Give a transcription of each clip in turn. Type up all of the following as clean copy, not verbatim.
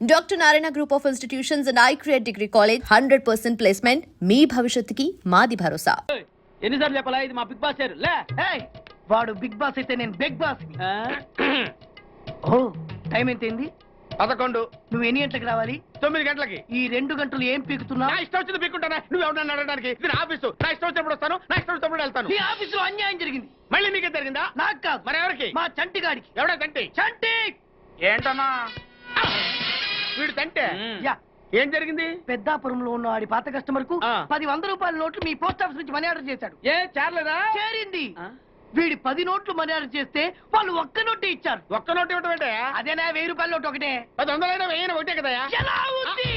Dr. Narayana Group of Institutions and iCreate Degree College 100% placement. మీ భవిష్యత్తుకి మాది భరోసా. ఎన్నిసార్లు చెప్పాలా ఇది మా బిగ్ బాస్ లే. వాడు బిగ్ బాస్ అయితే నేను బిగ్ బాస్. ఓ టైం ఎంతైంది? 11. నువ్వు ఎన్ని గంటలకు రావాలి? 9 గంటలకి. ఈ 2 గంటలు ఏం పీకుతున్నావు? నా ఇష్టం వచ్చింది పీక్కుంటానా? నువ్వు ఎవరన్నా అడగడానికి? ఇది నా ఆఫీసు. నా ఇష్టం వచ్చినప్పుడు వస్తాను, నా ఇష్టం వచ్చినప్పుడు వెళ్తాను. ఈ ఆఫీసులో అన్యాయం జరిగింది. మళ్ళీ నీకే జరిగిందా? నాకు కాదు. మరి ఎవరికి? మా చంటి గాడికి. ఎవడా తంటి? చంటి ఏంటన్నా వీడు తంటే? యా, ఏం జరిగింది? పెద్దాపురంలో ఉన్న వాడి పాత కస్టమర్ కు ఆ. 10 100 రూపాయల నోట్లు మీ పోస్ట్ ఆఫీస్ నుంచి మనీ ఆర్డర్ చేశాడు. ఏ చేరలేదా? చేరింది. వీడి 10 నోట్లు మనీ ఆర్డర్ చేస్తే వాళ్ళు ఒక్క నోటు ఇచ్చారు. ఒక్క నోటు ఇవ్వటం ఏంటే? అదేనా 1000 రూపాయల నోటు ఒకటే. 10 100 ఒకటే కదా? ఎలా ఉంది?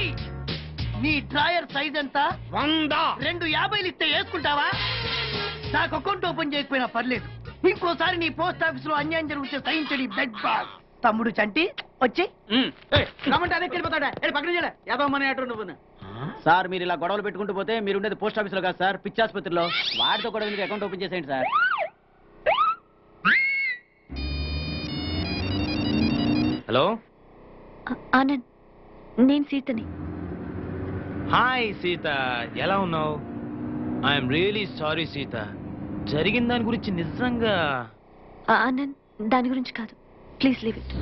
నీ డ్రాయర్ సైజ్ ఎంత? 100. 2 50లు ఇస్తే వేసుకుంటావా? నాకు అకౌంట్ ఓపెన్ చేయకపోయినా పర్లేదు. ఇంకోసారి నీ పోస్ట్ ఆఫీస్ లో అన్యాయం జరిగితే సహించడి బెడ్ బాగ్. తమ్ముడు చంటి వచ్చి రమ్మంటే అదే వెళ్ళిపోతాడా? పక్కన చేయలే యాదవ మనీ ఆటో నువ్వు. సార్ మీరు ఇలా గొడవలు పెట్టుకుంటూ పోతే మీరు ఉండేది పోస్ట్ ఆఫీస్ లో కాదు సార్, పిచ్చి ఆసుపత్రిలో. వాటితో కూడా మీకు అకౌంట్ ఓపెన్ చేసేయండి సార్. హలో ఆనంద్, నేను సీతని. హాయ్ సీత, ఎలా ఉన్నావు? ఐఎమ్ రియలీ సారీ సీత, జరిగిన దాని గురించి నిజంగా. ఆనంద్, దాని గురించి కాదు, ప్లీజ్ లీవ్ ఇట్.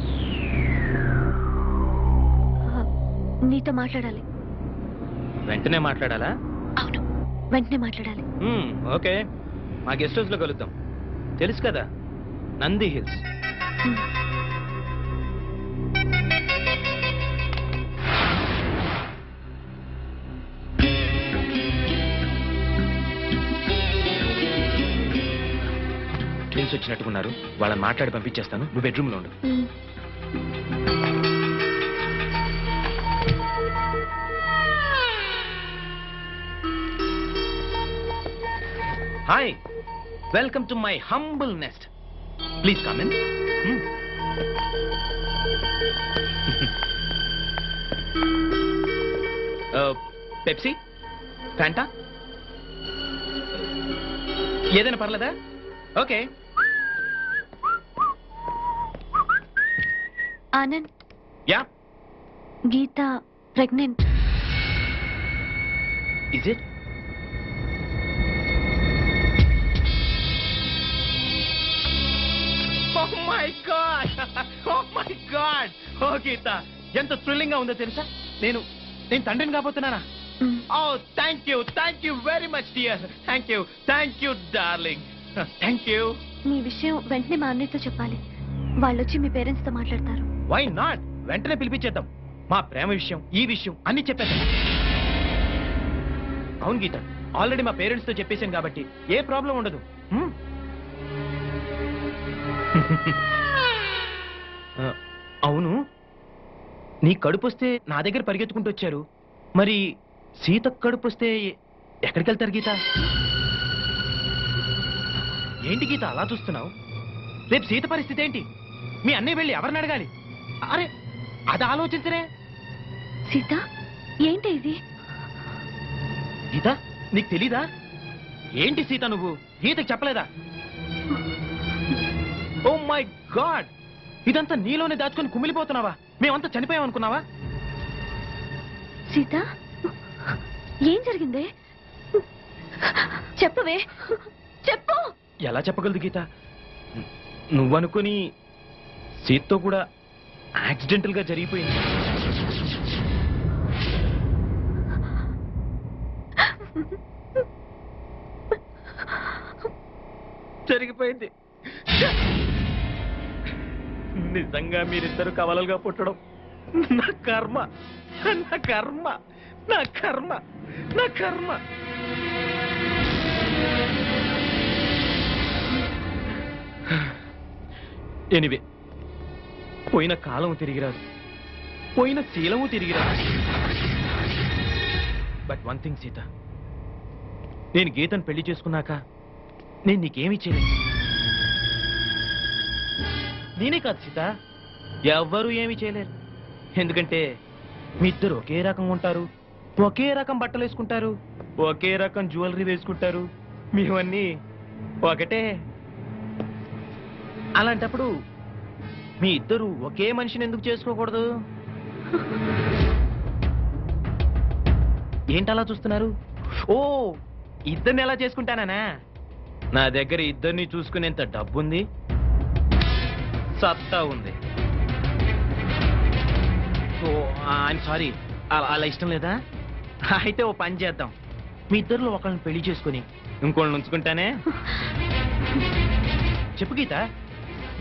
నీతో మాట్లాడాలి. వెంటనే మాట్లాడాలా? అవును, వెంటనే మాట్లాడాలి. ఓకే, మా గెస్ట్ హౌస్ లో కలుద్దాం. తెలుసు కదా, నంది హిల్స్. ట్విన్స్ వచ్చినట్టుకున్నారు, వాళ్ళని మాట్లాడి పంపించేస్తాను. నువ్వు బెడ్రూమ్ లో ఉండు. Hi, welcome to my humble nest. Please come in. Pepsi, Fanta, ఏదైనా పర్లేదా? Okay. Anand, yeah, Geetha pregnant. Is it? Oh my God! Oh my God! Oh Geetha, ఎంత థ్రిల్లింగ్ గా ఉందో తెలుసా? నేను తండ్రిని కాబోతున్నానా? Oh thank you very much dear. Thank you darling. Thank you. నీ విషయం వెంటనే మా అన్నయ్యతో చెప్పాలి. వాళ్ళు వచ్చి మీ పేరెంట్స్ తో మాట్లాడతారు. Why not? వెంటనే పిలిపించేద్దాం. మా ప్రేమ విషయం, ఈ విషయం అన్ని చెప్పేద్దాం. అవును గీత, ఆల్రెడీ మా పేరెంట్స్ తో చెప్పేశాను కాబట్టి ఏ ప్రాబ్లం ఉండదు. అవును, నీ కడుపు వస్తే నా దగ్గర పరిగెత్తుకుంటూ వచ్చారు. మరి సీత కడుపు వస్తే ఎక్కడికి వెళ్తారు గీత? ఏంటి గీత అలా చూస్తున్నావు? రేపు సీత పరిస్థితి ఏంటి? మీ అన్నయ్య వెళ్ళి ఎవరిని అడగాలి? అరే, అది ఆలోచించరే. సీత, ఏంటి ఇది? గీత, నీకు తెలీదా? ఏంటి సీత, నువ్వు గీతకు చెప్పలేదా? ఓ మై గాడ్, ఇదంతా నీలోనే దాచుకొని కుమిలిపోతున్నావా? మేమంతా చనిపోయామనుకున్నావా? సీత, ఏం జరిగింది? చెప్పవే, చెప్పు. ఎలా చెప్పగలదు గీత? నువ్వనుకుని సీతతో కూడా యాక్సిడెంటల్ గా జరిగిపోయింది. జరిగిపోయింది. నిజంగా మీరిద్దరు కవలలుగా పుట్టడం నా కర్మ, నా కర్మ, నా కర్మ, నా కర్మ. ఎనివే, పోయిన కాలం తిరిగిరాదు, పోయిన శీలము తిరిగిరాదు. బట్ వన్ థింగ్ సీత, నేను గీతను పెళ్లి చేసుకున్నాక నేను నీకేమీ చేయలేదు. నేనే కాదు సీత, ఎవ్వరూ ఏమీ చేయలేరు. ఎందుకంటే మీ ఇద్దరు ఒకే రకం ఉంటారు, ఒకే రకం బట్టలు వేసుకుంటారు, ఒకే రకం జ్యువెలరీ వేసుకుంటారు. మీవన్నీ ఒకటే. అలాంటప్పుడు మీ ఇద్దరు ఒకే మనిషిని ఎందుకు చేసుకోకూడదు? ఏంటలా చూస్తున్నారు? ఓ, ఇద్దరిని ఎలా చేసుకుంటానా? నా దగ్గర ఇద్దరిని చూసుకునేంత డబ్బుంది, సత్తా ఉంది. ఓ, ఐఎమ్ సారీ, అలా ఇష్టం లేదా? అయితే ఓ పని చేద్దాం, మీ ఇద్దరిలో ఒకళ్ళని పెళ్లి చేసుకుని ఇంకోళ్ళని ఉంచుకుంటానే. చెప్పు గీత,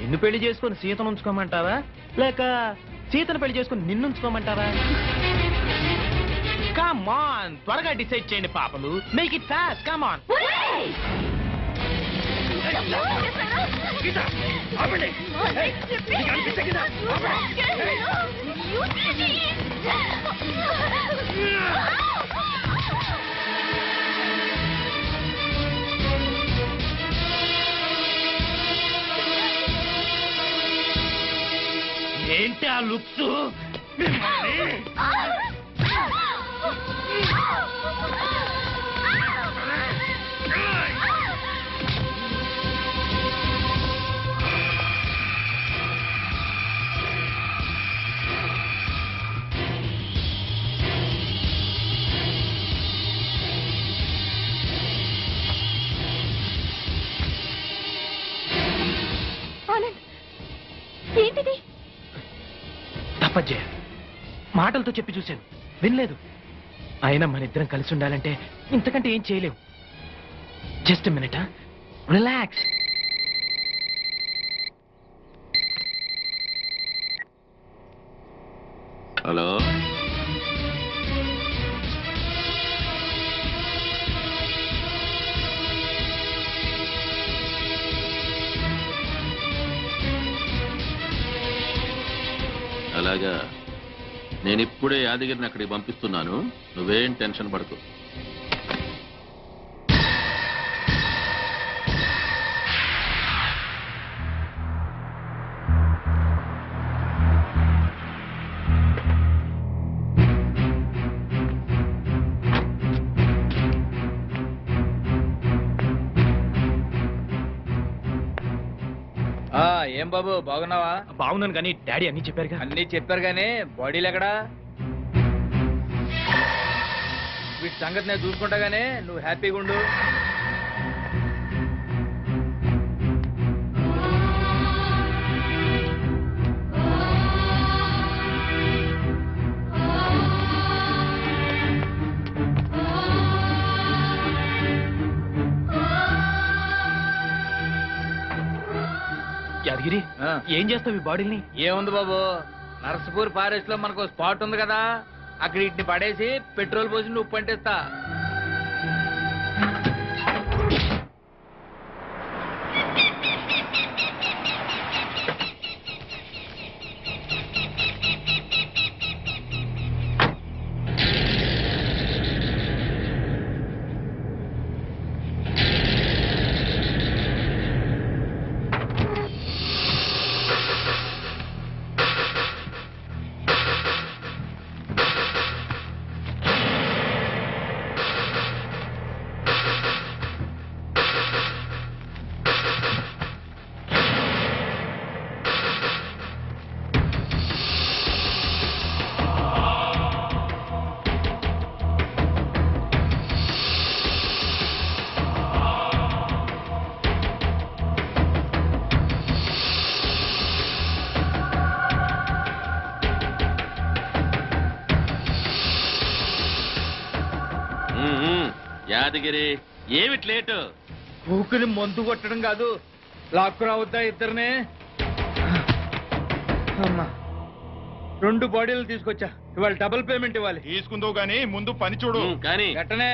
నిన్ను పెళ్లి చేసుకుని సీతను ఉంచుకోమంటావా, లేక సీతను పెళ్లి చేసుకుని నిన్ను ఉంచుకోమంటావా? కమ్ ఆన్, త్వరగా డిసైడ్ చేయండి పాపలు. Make it fast, come on. ఏంటి ఆ లుక్స్? ఆనంద్, ఏంటిది? తప్పజ్జే, మాటలతో చెప్పి చూశాను, వినలేదు. అయినా మన ఇద్దరం కలిసి ఉండాలంటే ఇంతకంటే ఏం చేయలేవు. Just minute, relax. హలో, అలాగా, నేను ఇప్పుడే యాదగిరిని అక్కడికి పంపిస్తున్నాను. నువ్వేం టెన్షన్ పడకు. ఏం బాబు, బాగున్నావా? బాగున్నాను కానీ డాడీ అన్ని చెప్పారుగా. అన్నీ చెప్పారు గానీ బాడీలు ఎక్కడా? వీటి సంగతి నేను చూసుకుంటా గానీ నువ్వు హ్యాపీగా ఉండు. యాదగిరి, ఏం చేస్తావు ఈ బాడీని? ఏముంది బాబు, నర్సపూర్ ఫారెస్ట్ లో మనకు స్పాట్ ఉంది కదా, అక్కడ వీటిని పడేసి పెట్రోల్ పోసి నువ్వు పంటిస్తా. యాదగిరి, ఏమిటి లేటు? ఊకుని మందు కొట్టడం కాదు, లాక్కు రావద్దా ఇద్దరినే? అమ్మా, 2 బాడీలు తీసుకొచ్చా, ఇవాళ డబుల్ పేమెంట్ ఇవ్వాలి. తీసుకుందో గానీ ముందు పని చూడు. కానీ గట్టనే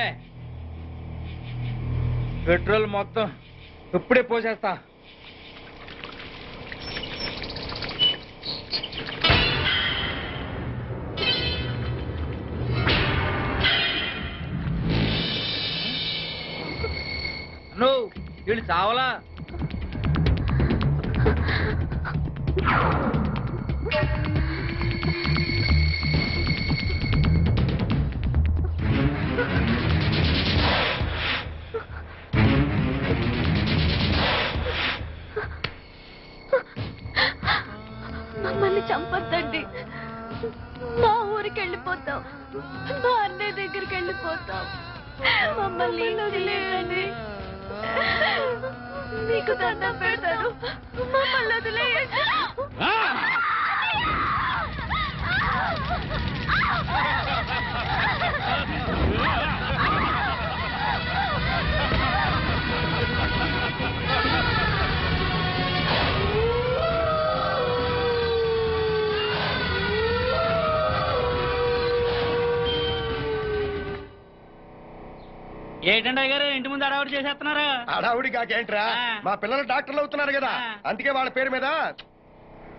పెట్రోల్ మొత్తం ఇప్పుడే పోసేస్తా. నువ్వు వీళ్ళు చావలా? మమ్మల్ని చంపొద్దండి, మా వెళ్ళిపోతాం, మా అన్నయ్య దగ్గరికి వెళ్ళిపోతాం. మమ్మల్ని వదిలేయండి, మీకు దండం పెడతాను, మమ్మల్ని వదిలేయండి. ఏంటండి అయ్యారు ఇంటి ముందు అడవాడు చేసేస్తున్నారు? అడావుడి కాకేంట్రా, ఆ. మా పిల్లలు డాక్టర్లు అవుతున్నారు కదా, ఆ. అందుకే వాళ్ళ పేరు మీద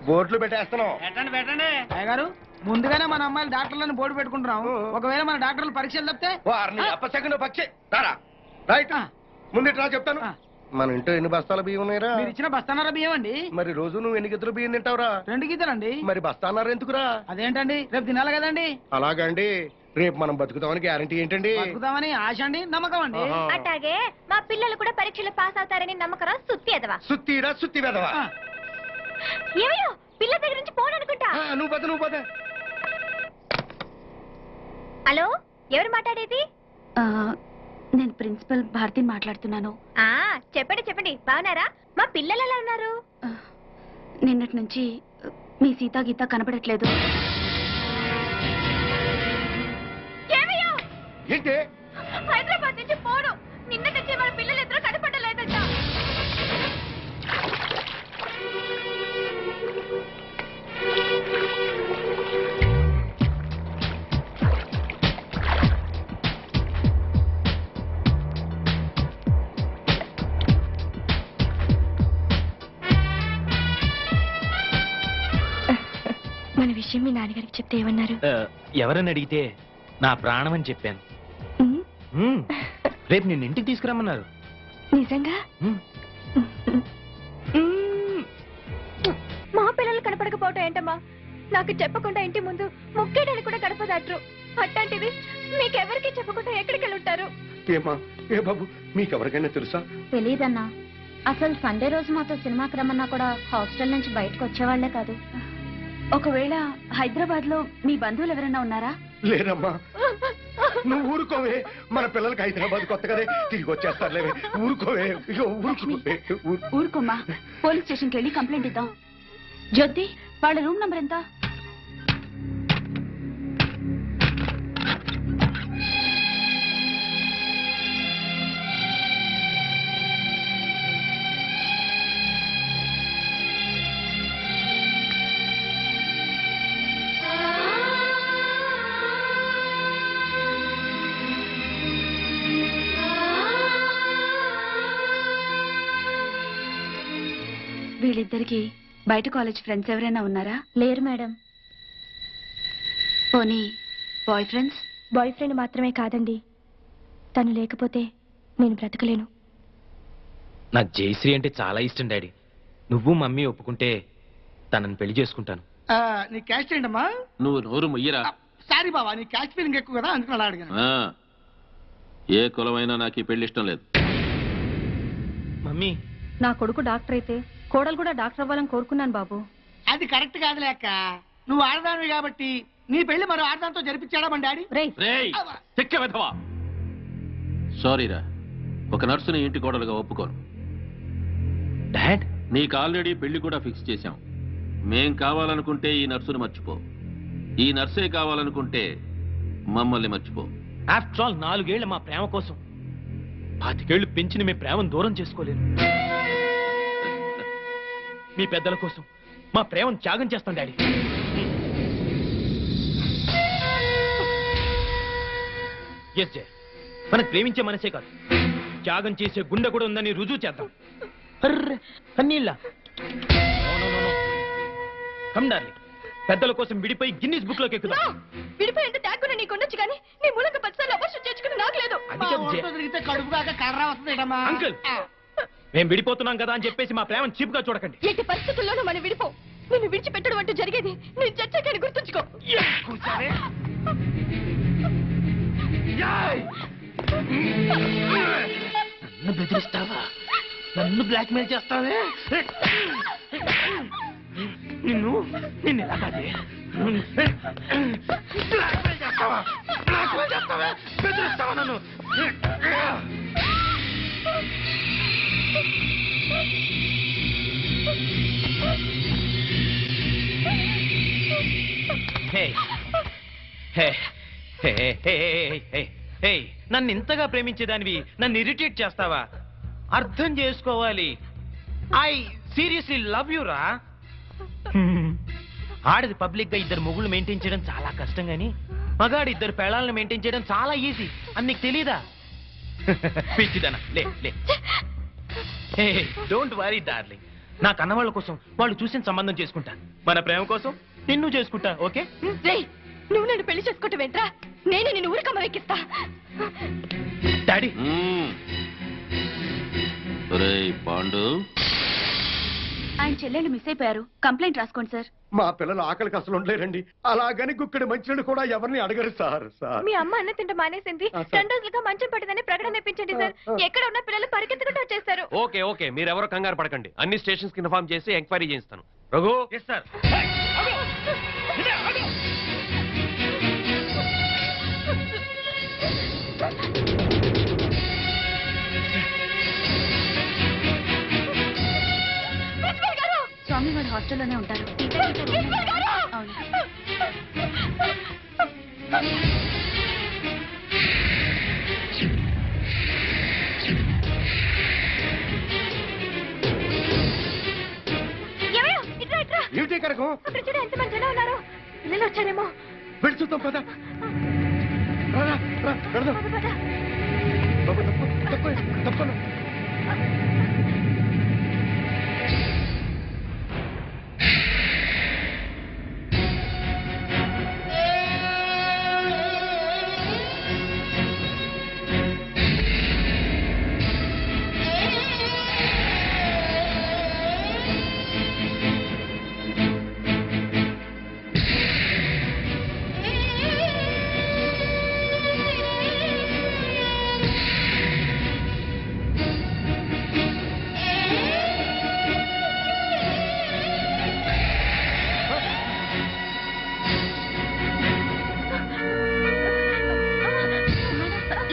బోర్డులు పెట్టేస్తున్నాం. పెట్టండి పెట్టండి. అయ్యగారు ముందుగానే మన అమ్మాయిలు డాక్టర్లను బోర్డు పెట్టుకుంటున్నాం. ఒకవేళ మన డాక్టర్లు పరీక్షలు తప్పితే వారిని అప్పసెకండ్ పక్షి రారా రైట్ ఆ. ముందు చెప్తాను. ఆ. మన ఇంట్లో ఎన్ని బస్తాల బియ్యం ఉన్నాయిరా? మీరు ఇచ్చిన బస్తానారా బియ్యం అండి? మరి రోజు నువ్వు ఎన్ని గిద్దరు బియ్యం తింటావురా? 2 గీతలండి. మరి బస్తాన్నారు ఎందుకురా? అదేంటండి, రేపు తినాలి కదండి. అలాగండి, రేపు మనం బతుకుతామని గ్యారంటీ ఏంటండి? బతుకుతామని ఆశ అండి, నమ్మకం అండి. ఆహా. అట్లాగే మా పిల్లలు కూడా పరీక్షలు పాస్ అవుతారని నమ్మకరా సుత్తి ఎదవా? సుత్తిరా సుత్తి వెదవా. ఆ. ఏమయ్యో, పిల్ల దగ్గర నుంచి ఫోన్ అనుకుంటా. నువ్వు పద. హలో, ఎవరు మాట్లాడేది? నేను ప్రిన్సిపల్ భారతిని మాట్లాడుతున్నాను. చెప్పండి, బాగున్నారా? మా పిల్లలు ఎలా ఉన్నారు? నిన్నటి నుంచి మీ సీతా గీత కనపడట్లేదు. ఏమయ్యో, ఏంటి? హైదరాబాద్ నుంచి ఫోను. నిన్న నుంచి మన పిల్లలు ఇద్దరు కనపడలేదంట. మన విషయం మీ నాన్నగారికి చెప్తే ఏమన్నారు? ఎవరని అడిగితే నా ప్రాణం అని చెప్పాను. రేపు నిన్ను ఇంటికి తీసుకురమ్మన్నారు. నిజంగా? మా పిల్లలు కనపడకపోవటం ఏంటమ్మా? నాకు చెప్పకుండా ఇంటి ముందు ముగ్గేయడానికి కూడా గడపదట్రు. అట్లాంటిది మీకెవరికి చెప్పకుండా ఎక్కడికి వెళ్ళి ఉంటారు? ఏమా ఏ బాబు, మీకెవరికైనా తెలుసా? తెలియదన్నా, అసలు సండే రోజు మాతో సినిమాకి రమ్మన్నా కూడా హాస్టల్ నుంచి బయటకు వచ్చేవాళ్లే కాదు. ఒకవేళ హైదరాబాద్ లో మీ బంధువులు ఎవరైనా ఉన్నారా? లేదమ్మా, నువ్వు ఊరుకోవే. మన పిల్లలకి హైదరాబాద్ కొత్త కదే, తిరిగి వచ్చేస్తారులేవే. ఊరుకోవే, ఇగో ఊరుకోవే. ఊరుకోమ్మా, పోలీస్ స్టేషన్కి వెళ్ళి కంప్లైంట్ ఇద్దాం. జ్యోతి, వాళ్ళ రూమ్ నంబర్ ఎంత? వీళ్ళిద్దరికి బయట కాలేజ్ ఫ్రెండ్స్ ఎవరైనా ఉన్నారా? లేరు మేడం. పోనీ బాయ్ ఫ్రెండ్స్? బాయ్ ఫ్రెండ్ మాత్రమే కాదండి, తను లేకపోతే నేను బ్రతకలేను. నాకు జయశ్రీ అంటే చాలా ఇష్టం డాడీ. నువ్వు మమ్మీ ఒప్పుకుంటే తనని పెళ్లి చేసుకుంటాను. నీ క్యాస్ట్ ఏంటమ్మా? నువ్వు నోరు ముయ్యరా. సారీ బాబా, నీ క్యాస్ట్ ఫీలింగ్ ఎక్కువ కదా, అందుకని అలా అడిగాను. ఆ, ఏ కులమైనా నాకు ఈ పెళ్లి ఇష్టం లేదు. మమ్మీ, నా కొడుకు డాక్టర్ అయితే కోడలు కూడా డాక్టర్ అవ్వాలని కోరుకున్నాను బాబు. అది కరెక్ట్ కాదు లేక, నువ్వు ఆడదానివి కాబట్టి నీ పెళ్లి మరో ఆడదాంతో జరిపించాడా మన డాడీ? రేయ్, చెక్క వెధవా. సారీరా, ఒక నర్సుని ఇంటి కోడలుగా ఒప్పుకోను. డాడ్, నీకు ఆల్రెడీ పెళ్లి కూడా ఫిక్స్ చేశాం. మేం కావాలనుకుంటే ఈ నర్సుని మర్చిపో, ఈ నర్సే కావాలనుకుంటే మమ్మల్ని మర్చిపో. ఆఫ్టర్ ఆల్ 4 ఏళ్ల మా ప్రేమ కోసం 25 ఏళ్లు పెంచిన మీ ప్రేమను దూరం చేసుకోలేను. మీ పెద్దల కోసం మా ప్రేమను త్యాగం చేస్తాం డాడీ. ఎస్ జయ, మనకు ప్రేమించే మనసే కాదు, త్యాగం చేసే గుండె కూడా ఉందని రుజువు చేద్దాం. అర్రే, కన్నీళ్ళ. కమ్ డార్లింగ్, పెద్దల కోసం విడిపోయి గిన్నిస్ బుక్ లోకి ఎక్కుదాం. విడిపోయి ఎంత ట్యాగ్ కూడా నీకు ఉండొచ్చు కానీ నీ మూలంగా 10 సార్లు అబర్షన్ చేసుకుని నాకు లేదు. అది కాదు జయ. తిరిగితే కడుపు కాక కర్ర వస్తుందేటమ్మా. అంకుల్, మేము విడిపోతున్నాం కదా అని చెప్పేసి మా ప్రేమను చీప్ గా చూడకండి. ఎట్టి పరిస్థితుల్లోనూ మనం విడిపో. నిన్ను విడిచిపెట్టడం అంటూ జరిగేది నేను చచ్చాకని గుర్తుంచుకో. కూర్చోవే. నన్ను బెదిరిస్తావా? నన్ను బ్లాక్మెయిల్ చేస్తావే? నిన్ను ఎలా కాదే, బ్లాక్మెయిల్ చేస్తావా? బ్లాక్మెయిల్ చేస్తావా? బెదిరిస్తావా నన్ను? హే హే హే హే హే హే నన్ను ఇంతగా ప్రేమించేదానివి నన్ను ఇరిటేట్ చేస్తావా? అర్థం చేసుకోవాలి. ఐ సీరియస్లీ లవ్ యు రా. ఆడది పబ్లిక్ గా ఇద్దరు మొగుళ్ళు మెయింటైన్ చేయడం చాలా కష్టం గాని మగాడు ఇద్దరు పెళ్ళాలను మెయింటైన్ చేయడం చాలా ఈజీ అని నీకు తెలీదా? పిచ్చిదనా లే లే. హే డోంట్ వరీ డార్లింగ్, నా కన్నవాళ్ళ కోసం వాళ్ళు చూసిన సంబంధం చేసుకుంటా. మన ప్రేమ కోసం నిన్ను చేసుకుంటా. ఓకే? రేయ్, నువ్వు నన్ను పెళ్లి చేసుకుంటూ వెంట్రా, నేనే నిన్ను ఊరికమ్మ ఎక్కిస్తా. డాడీ ఒరేయ్ పాండు, ఆయన చెల్లెళ్ళు మిస్ అయిపోయారు. కంప్లైంట్ రాసుకోండి సార్. మా పిల్లలు ఆకలికి అసలు ఉండలేరండి. అలాగని గుక్కడి మంచినీళ్ళు కూడా ఎవరిని అడగరు సార్. మీ అమ్మ అన్న తింట మానేసింది. 2 రోజులుగా మంచం పట్టిందని ప్రకటన ఇప్పించండి సార్. ఎక్కడ ఉన్న పిల్లలు పరిగెత్తుకుంటూ వచ్చేస్తారు. ఓకే ఓకే, మీరెవరో కంగారు పడకండి. అన్ని స్టేషన్స్ కి ఇన్ఫార్మ్ చేసి ఎంక్వైరీ చేయిస్తాను. Raghu, yes sir. స్వామి వారి హాస్టల్లోనే ఉంటారు. అవును. ఏమయ్యో, ఇట్రా ఇట్రా. ఏమిటి కనకం? అక్కడ చూడు ఎంతమంది జనం ఉన్నారు. పిల్లలు వచ్చారేమో. వెళ్ళి చూద్దాం పద. వెళదాం. పద, పద. బాబు, తప్పను.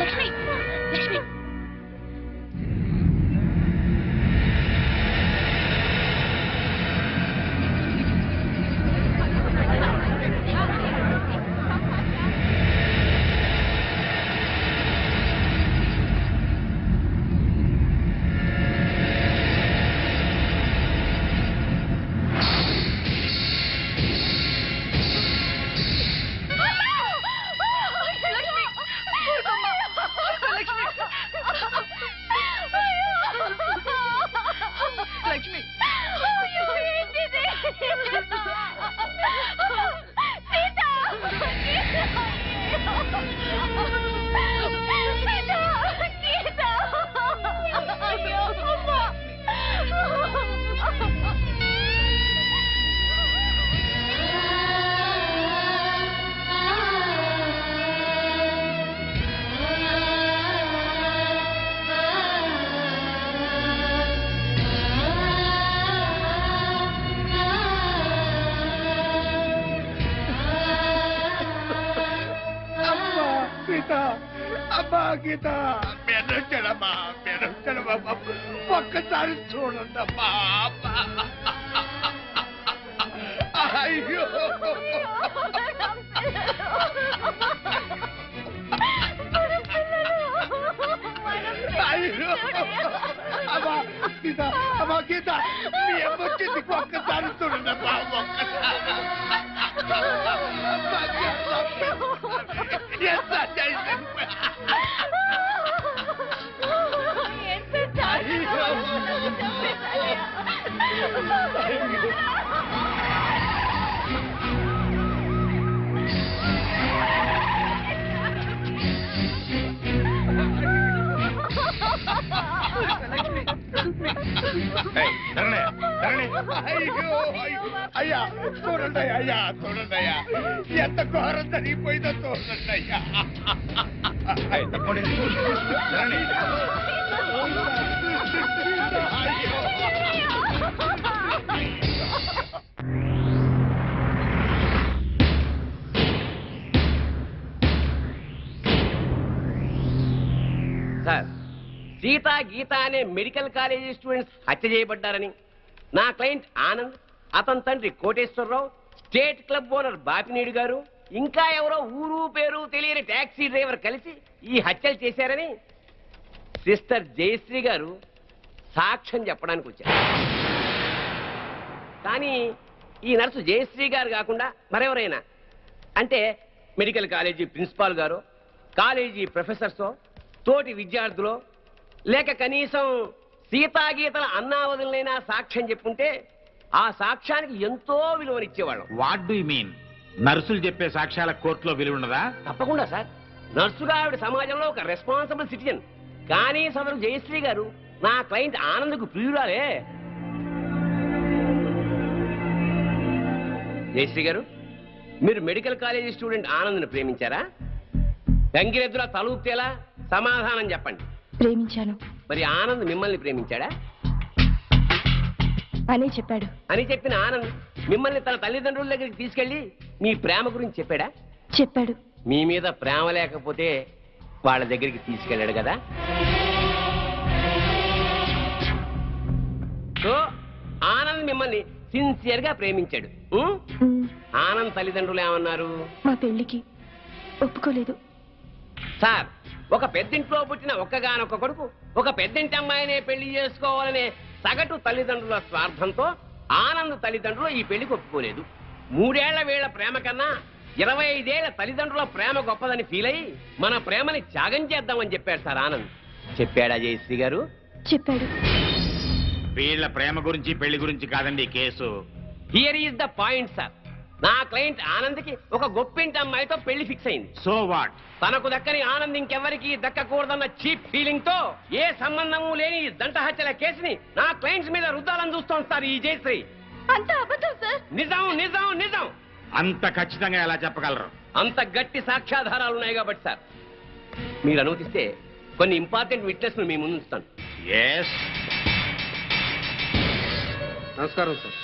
లక్ష్మి, లక్ష్మి. లక్ష్మి, అయ్యో, ఏంటిది? సీత! సీత! అయ్యో, అమ్మా! గీత, అమ్మా గీత, మెరొచ్చడమ్మా. ఒక్కసారి చూడండమ్మా. అయ్యో, అయ్యో, అమ్మా గీత, అమ్మా గీత, మీ అమ్మ వచ్చింది. ఒక్కసారి చూడండమ్మా. అయ్యా చూడండి, అయ్యా చూడండి, అయ్యా ఎంత ఘోరం జరిగిపోయిందో చూడండి అయ్యా. తప్పండి. సార్, సీతా గీత అనే మెడికల్ కాలేజీ స్టూడెంట్స్ హత్య చేయబడ్డారని నా క్లయింట్ ఆనంద్, అతని తండ్రి Koteswararao, state club owner Bapineedu గారు, ఇంకా ఎవరో ఊరు పేరు తెలియని టాక్సీ డ్రైవర్ కలిసి ఈ హత్యలు చేశారని సిస్టర్ జయశ్రీ గారు సాక్ష్యం చెప్పడానికి వచ్చారు. కానీ ఈ నర్సు జయశ్రీ గారు కాకుండా మరెవరైనా, అంటే మెడికల్ కాలేజీ ప్రిన్సిపాల్ గారు, కాలేజీ ప్రొఫెసర్సో, తోటి విద్యార్థులో, లేక కనీసం సీతాగీతల అన్నావదులైనా సాక్ష్యం చెప్పుంటే ఆ సాక్ష్యానికి ఎంతో విలువనిచ్చేవాళ్ళం. What do you mean? నర్సులు చెప్పే సాక్ష్యాల కోర్టులో విలువ ఉండదా? తప్పకుండా సార్. నర్సుగా ఆవిడ సమాజంలో ఒక రెస్పాన్సిబుల్ సిటిజన్. కానీ సదరు జయశ్రీ గారు నా క్లయింట్ ఆనంద్కు ప్రియురాలే. జయశ్రీ గారు, మీరు మెడికల్ కాలేజీ స్టూడెంట్ ఆనంద్ని ప్రేమించారా? గంగిరెద్దులా తలూపుతేలా సమాధానం చెప్పండి. ప్రేమించాను మరి ఆనంద్ మిమ్మల్ని ప్రేమించాడా? అనే చెప్పాడు. అని చెప్పిన ఆనంద్ మిమ్మల్ని తన తల్లిదండ్రుల దగ్గరికి తీసుకెళ్లి మీ ప్రేమ గురించి చెప్పాడా? చెప్పాడు. మీ మీద ప్రేమ లేకపోతే వాళ్ళ దగ్గరికి తీసుకెళ్ళాడు కదా. సో ఆనంద్ మిమ్మల్ని సిన్సియర్ గా ప్రేమించాడు. ఆనంద్ తల్లిదండ్రులు ఏమన్నారు? మా పెళ్లికి ఒప్పుకోలేదు. సార్, ఒక పెద్దింట్లో పుట్టిన ఒక్కగానొక్క కొడుకు ఒక పెద్దింటి అమ్మాయినే పెళ్లి చేసుకోవాలనే సగటు తల్లిదండ్రుల స్వార్థంతో ఆనంద్ తల్లిదండ్రులు ఈ పెళ్లికి ఒప్పుకోలేదు. 3 ఏళ్ల వీళ్ల ప్రేమ కన్నా 25 ఏళ్ల తల్లిదండ్రుల ప్రేమ గొప్పదని ఫీల్ అయ్యి మన ప్రేమని త్యాగం చేద్దామని చెప్పాడు సార్ ఆనంద్. చెప్పాడా జయశ్రీ గారు? చెప్పాడు. వీళ్ళ ప్రేమ గురించి పెళ్లి గురించి కాదండి case. Here is the point sir. నా క్లయింట్ ఆనంద్కి ఒక గొప్పింటి అమ్మాయితో పెళ్లి ఫిక్స్ అయింది. So what? తనకు దక్కని ఆనంద్ ఇంకెవరికి దక్కకూడదన్న చీప్ ఫీలింగ్ తో ఏ సంబంధము లేని ఈ దంట హత్యల కేసుని నా క్లయింట్స్ మీద రుద్దాలని చూస్తోంది సార్ ఈ జయశ్రీ. అంత అబద్ధం సార్. నిజం నిజం నిజం. అంత ఖచ్చితంగా ఎలా చెప్పగలరు? అంత గట్టి సాక్ష్యాధారాలు ఉన్నాయి కాబట్టి సార్, మీరు అనుమతిస్తే కొన్ని ఇంపార్టెంట్ విట్నెస్ మీ ముందు ఉంచుతాను. నమస్కారం సార్.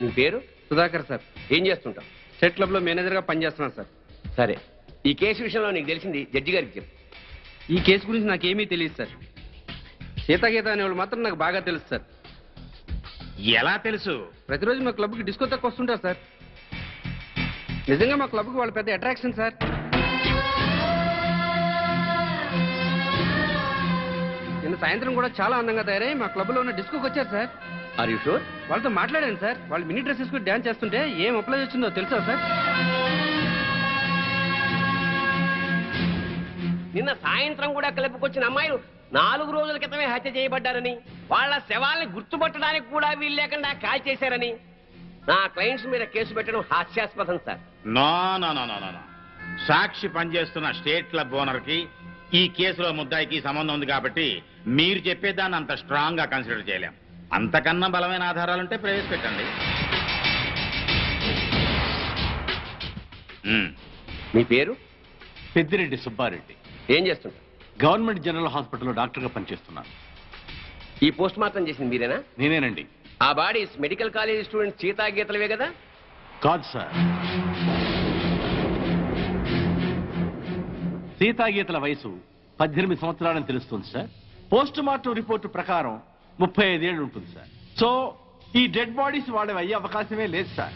మీ పేరు? సుధాకర్ సార్. ఏం చేస్తుంటాం? స్టేట్ క్లబ్ లో మేనేజర్ గా పనిచేస్తున్నాను సార్. సరే, ఈ కేసు విషయంలో నీకు తెలిసింది జడ్జి గారికి చెప్పు. ఈ కేసు గురించి నాకేమీ తెలియదు సార్. సీతాగీత అనేవాళ్ళు మాత్రం నాకు బాగా తెలుసు సార్. ఎలా తెలుసు? ప్రతిరోజు మా క్లబ్కి డిస్కో తక్కువ వస్తుంటారు సార్. నిజంగా మా క్లబ్కి వాళ్ళు పెద్ద అట్రాక్షన్ సార్. నిన్న సాయంత్రం కూడా చాలా అందంగా తయారై మా క్లబ్ లో ఉన్న డిస్కోకి వచ్చారు సార్. Are you sure? వాళ్ళతో మాట్లాడాను సార్. వాళ్ళు మినీ డ్రెస్ వేసుకుని డ్యాన్స్ చేస్తుంటే ఏం అప్లై వచ్చిందో తెలుసా సార్? నిన్న సాయంత్రం కూడా క్లబ్కి వచ్చిన అమ్మాయిలు 4 రోజుల క్రితమే హత్య చేయబడ్డారని, వాళ్ళ శవాల్ని గుర్తుపట్టడానికి కూడా వీలు లేకుండా కాల్ చేశారని నా క్లయింట్స్ మీద కేసు పెట్టడం హాస్యాస్పదం sir. No no no no no. సాక్షి పనిచేస్తున్న స్టేట్ క్లబ్ ఓనర్ కి ఈ కేసులో ముద్దాయికి సంబంధం ఉంది కాబట్టి మీరు చెప్పేదాన్ని అంత స్ట్రాంగ్ గా కన్సిడర్ చేయలేం. అంతకన్నా బలమైన ఆధారాలుంటే ప్రవేశపెట్టండి. మీ పేరు? పెద్దిరెడ్డి సుబ్బారెడ్డి. ఏం చేస్తుంటారు? గవర్నమెంట్ జనరల్ హాస్పిటల్లో డాక్టర్గా పనిచేస్తున్నాను. ఈ పోస్ట్ మార్టం చేసింది మీరేనా? నేనేనండి. ఆ బాడీస్ మెడికల్ కాలేజ్ స్టూడెంట్ సీతాగీతలవే కదా? కాదు సార్. సీతాగీతల వయసు 18 సంవత్సరాలని తెలుస్తుంది సార్. పోస్ట్ మార్టం రిపోర్టు ప్రకారం 35 ఏళ్ళు ఉంటుంది సార్. సో ఈ డెడ్ బాడీస్ వాళ్ళవి అయ్యే అవకాశమే లేదు సార్.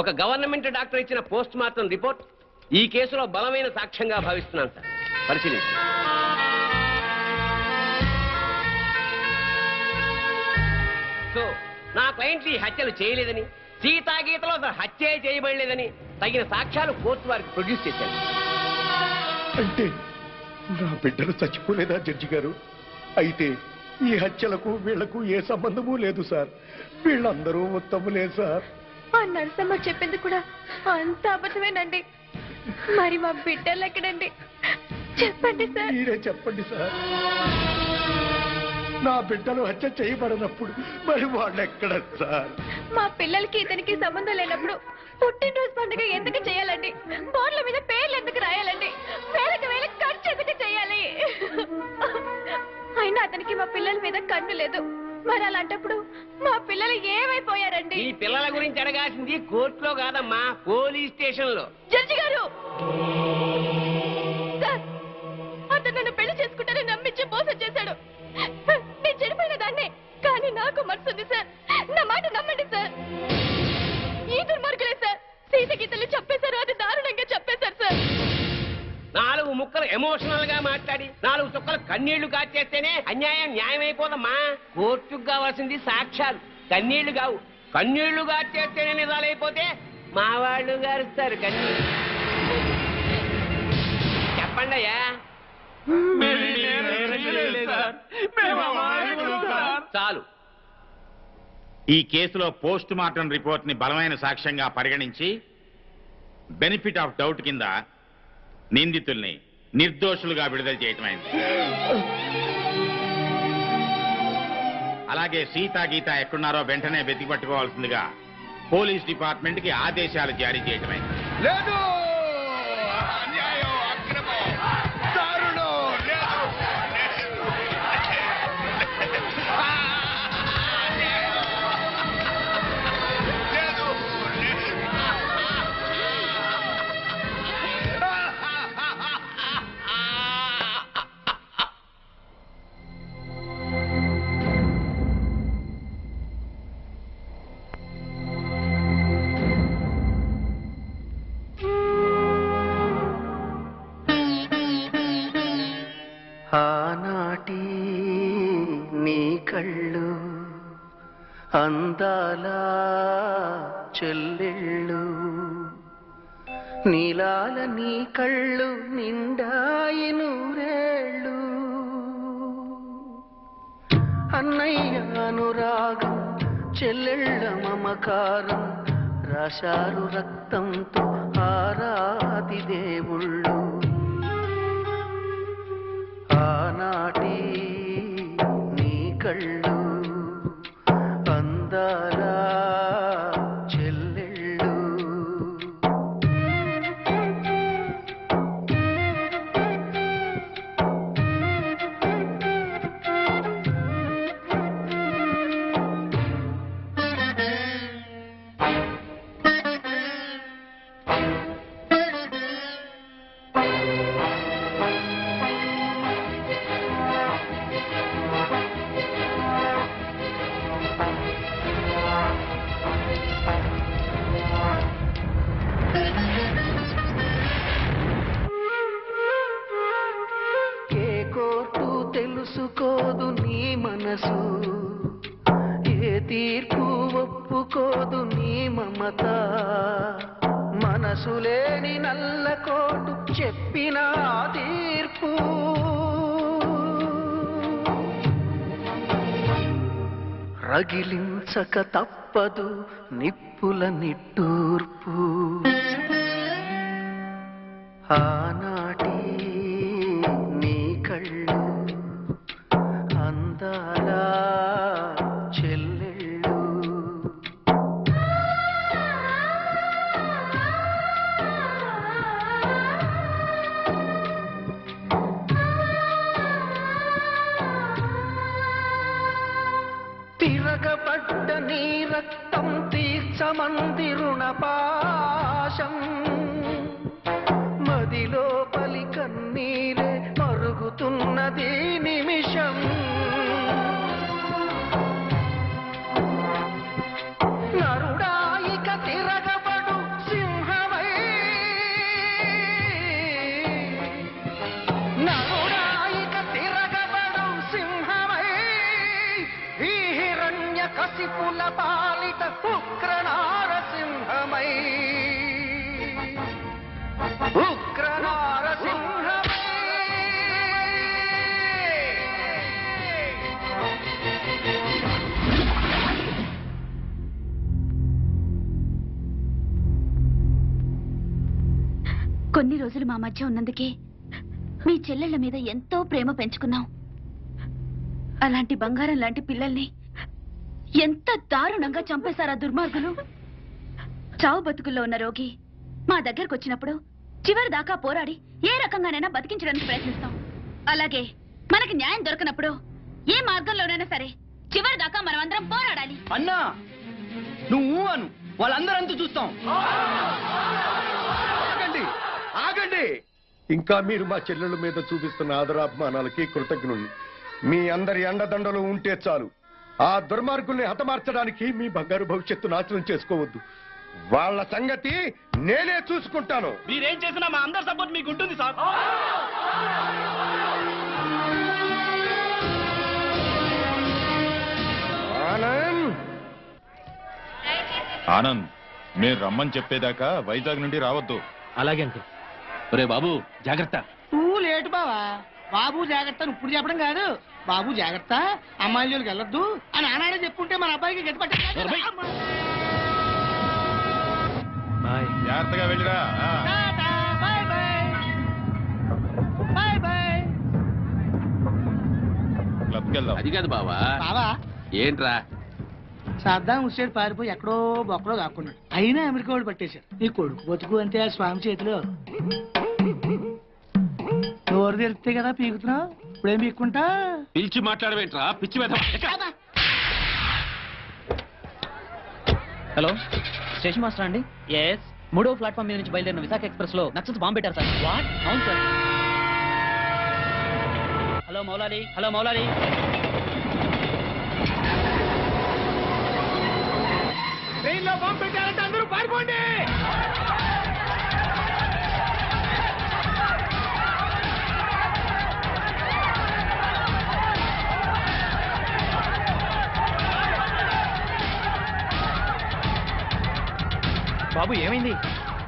ఒక గవర్నమెంట్ డాక్టర్ ఇచ్చిన పోస్ట్ మార్టం రిపోర్ట్ ఈ కేసులో బలమైన సాక్ష్యంగా భావిస్తున్నాను సార్. పరిశీలించండి. సో నా క్లయింట్ ఈ హత్యలు చేయలేదని, సీతాగీతలో హత్య చేయబడలేదని తగిన సాక్ష్యాలు కోర్టు వారికి ప్రొడ్యూస్ చేశారు. అంటే నా బిడ్డలు చచ్చిపోలేదా జడ్జి గారు? అయితే ఈ హత్యలకు వీళ్లకు ఏ సంబంధము లేదు సార్. వీళ్ళందరూ ఉత్తములే సార్. ఆ నరసమ్మ చెప్పింది కూడా అంత అబద్ధమేనండి. మరి మా బిడ్డలు ఎక్కడండి? చెప్పండి సార్. మీరే చెప్పండి సార్. నా బిడ్డలు హత్య చేయబడినప్పుడు మరి వాళ్ళు ఎక్కడ సార్? మా పిల్లలకి ఇతనికి సంబంధం లేనప్పుడు పుట్టినరోజు పండుగ ఎందుకు చేయాలండి? బోర్ల మీద పేర్లు ఎందుకు రాయాలండి? వేలకు వేల ఖర్చు ఎందుకు చేయాలి? అయినా అతనికి మా పిల్లల మీద కన్ను లేదు. మరి అలాంటప్పుడు మా పిల్లలు ఏమైపోయారండి? ఈ పిల్లల గురించి అడగాల్సింది కోర్టులో కాదమ్మా, పోలీస్ స్టేషన్ లో. జడ్జి గారు, సార్, అతను నన్ను పెళ్లి చేసుకుంటారని నమ్మించి మోసం చేశాడు. నేను చెడిపోయిన దాన్నే, కానీ నాకు మనసు ఉంది సార్. నా మాట నమ్మండి సార్. ఈ దుర్మార్గులే సార్ సీత గీతలు చెప్పేశారు, అది దారుణంగా చెప్పేశారు సార్. 4 ముక్కలు ఎమోషనల్ గా మాట్లాడి 4 చుక్కలు కన్నీళ్లు కాచేస్తేనే అన్యాయం న్యాయమైపోదమ్మా. కోర్టుకు కావాల్సింది సాక్ష్యాలు, కన్నీళ్లు కావు. కన్నీళ్లు కాచేస్తేనే నిజాలైపోతే మా వాళ్ళు గారుస్తారు కన్నీళ్ళు. చెప్పండి అయ్యా. చాలు. ఈ కేసులో పోస్ట్ మార్టం రిపోర్ట్ ని బలమైన సాక్ష్యంగా పరిగణించి బెనిఫిట్ ఆఫ్ డౌట్ కింద నిందితుల్ని నిర్దోషులుగా విడుదల చేయటమైంది. అలాగే సీతా గీత ఎక్కడున్నారో వెంటనే వెతికి పట్టుకోవాల్సిందిగా పోలీస్ డిపార్ట్మెంట్ కి ఆదేశాలు జారీ చేయటమైంది. లేదు, అన్యాయం, అక్రమం, దారుణం, లేదు, ఆనాటి నీ కళ్ళు అందాల చెల్లెళ్ళు, నీలాల నీ కళ్ళు నిండాయి నూరేళ్ళు. అన్నయ్య అనురాగం చెల్లెళ్ళ మమకారం రాశారు రక్తంతో ఆరాది దేవుళ్ళు. ఆనాటి నీ కళ్ళు అందాల చెల్లెళ్ళు. తెలుసుకోదు నీ మనసు, ఏ తీర్పు ఒప్పుకోదు నీ మమత. మనసు లేని నల్లకోటు చెప్పిన తీర్పు రగిలించక తప్పదు నిప్పుల నిట్టూర్పు. ఆనాటి నీ కళ్ళు అందాల చెల్లెళ్ళు. తిరగబడ్డ నీ రక్తం తీర్చమంది రుణపాశం. మదిలోపలి కన్నీరే మరుగుతున్నది నిమిషం. నరుడాయిక తిరగబడు సింహమై, నరుడాయిక తిరగబడు సింహమై, ఈ హిరణ్య కసిపుల పాలిట ఉగ్ర నారసింహమై, ఉగ్ర నారసింహమై. కొన్ని రోజులు మా మధ్య ఉన్నందుకే మీ చెల్లెళ్ళ మీద ఎంతో ప్రేమ పెంచుకున్నాం. అలాంటి బంగారం లాంటి పిల్లల్ని ఎంత దారుణంగా చంపేశారా దుర్మార్గులు. చావు బతుకుల్లో ఉన్న రోగి మా దగ్గరకు వచ్చినప్పుడు చివరి దాకా పోరాడి ఏ రకంగానైనా బతికించడానికి ప్రయత్నిస్తాం. అలాగే మనకి న్యాయం దొరకనప్పుడు ఏ మార్గంలోనైనా సరే చివరి దాకా మనం అందరం పోరాడాలి. అన్నా నువ్వు అను, వాళ్ళందరూ అంతా చూస్తాం. ఆగండి ఆగండి. ఇంకా మీరు మా చెల్లెళ్ళ మీద చూపిస్తున్న ఆదరాభిమానాలకి కృతజ్ఞుణ్ణి. మీ అందరి అండదండలు ఉంటే చాలు. ఆ దుర్మార్గుల్ని హతమార్చడానికి మీ బంగారు భవిష్యత్తు నాశనం చేసుకోవద్దు. వాళ్ళ సంగతి నేనే చూసుకుంటాను. మీరేం చేసినా మా అందరి సపోర్ట్ మీకు ఉంటుంది సార్. ఆనంద్ ఆనంద్, మీరు రమ్మని చెప్పేదాకా వైజాగ్ నుండి రావద్దు. అలాగే అంకుల్. ఒరే బాబు జాగ్రత్త. నువ్వు లేటు బావా. బాబు జాగ్రత్త అని ఇప్పుడు చెప్పడం కాదు, బాబు జాగ్రత్త అమ్మాయిల జోలికి వెళ్ళొద్దు అని ఆనాడే చెప్పుంటే మన అబ్బాయికి గట్టి పట్టే. జాగ్రత్తగా వెళ్ళిరా. క్లబ్కి వెళ్దాం. అది కాదు బావా. బావా ఏంట్రా? సద్దాం హుస్సేన్ పారిపోయి ఎక్కడో బొక్కలో దాక్కున్నాడు. అయినా అమెరికా వాడు పట్టేశారు. నీ కొడుకు బతుకు అంతే ఆ స్వామి చేతిలో. నోరు తెరిస్తే కదా పీకుతున్నావు, ఇప్పుడేం పీక్కుంటా. పిలిచి మాట్లాడవేంట్రా పిచ్చి వెధవ. హలో, స్టేషన్ మాస్టర్ అండి? ఎస్. 3వ ప్లాట్ఫామ్ మీద నుంచి బయలుదేరిన విశాఖ ఎక్స్ప్రెస్ లో నక్సల్స్ బాంబు పెట్టారు సార్. వాట్? అవును sir. Hello Moulali, hello Moulali. ట్రైన్లో బాంబు పెట్టారంటే అందరూ పారిపోండి. బాబు ఏమైంది?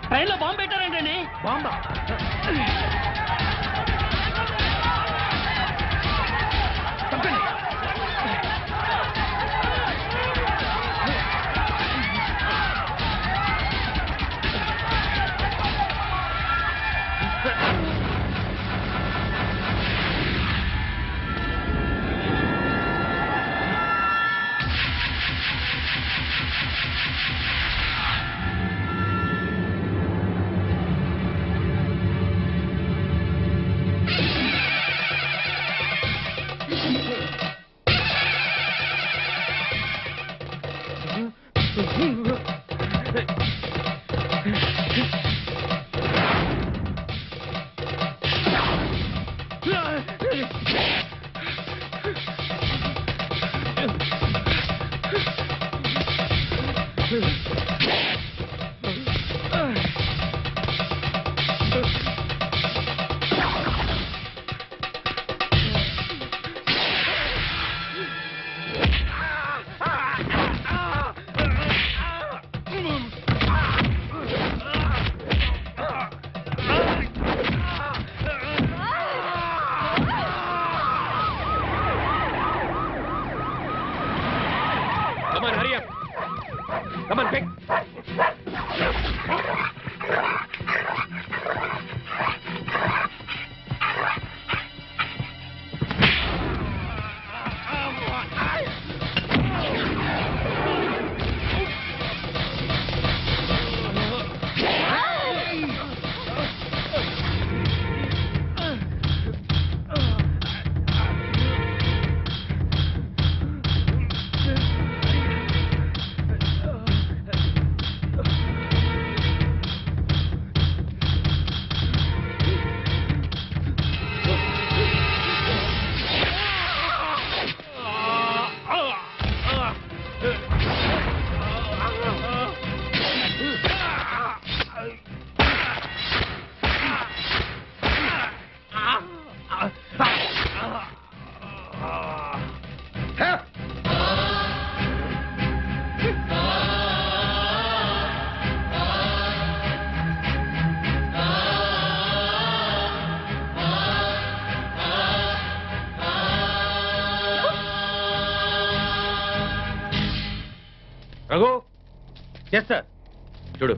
ట్రైన్లో బాంబు పెట్టారంటండి. బాంబా? Come on, hurry up. Come on, quick. Raghu, yes sir. చూడు,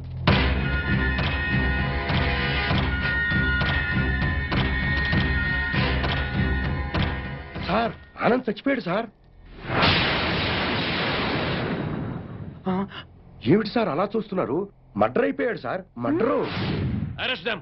సార్ ఆనంద్ చచ్చిపోయాడు సార్. ఏమిటి సార్ అలా చూస్తున్నారు? మర్డర్ అయిపోయాడు సార్, మర్డరు. Arrest them.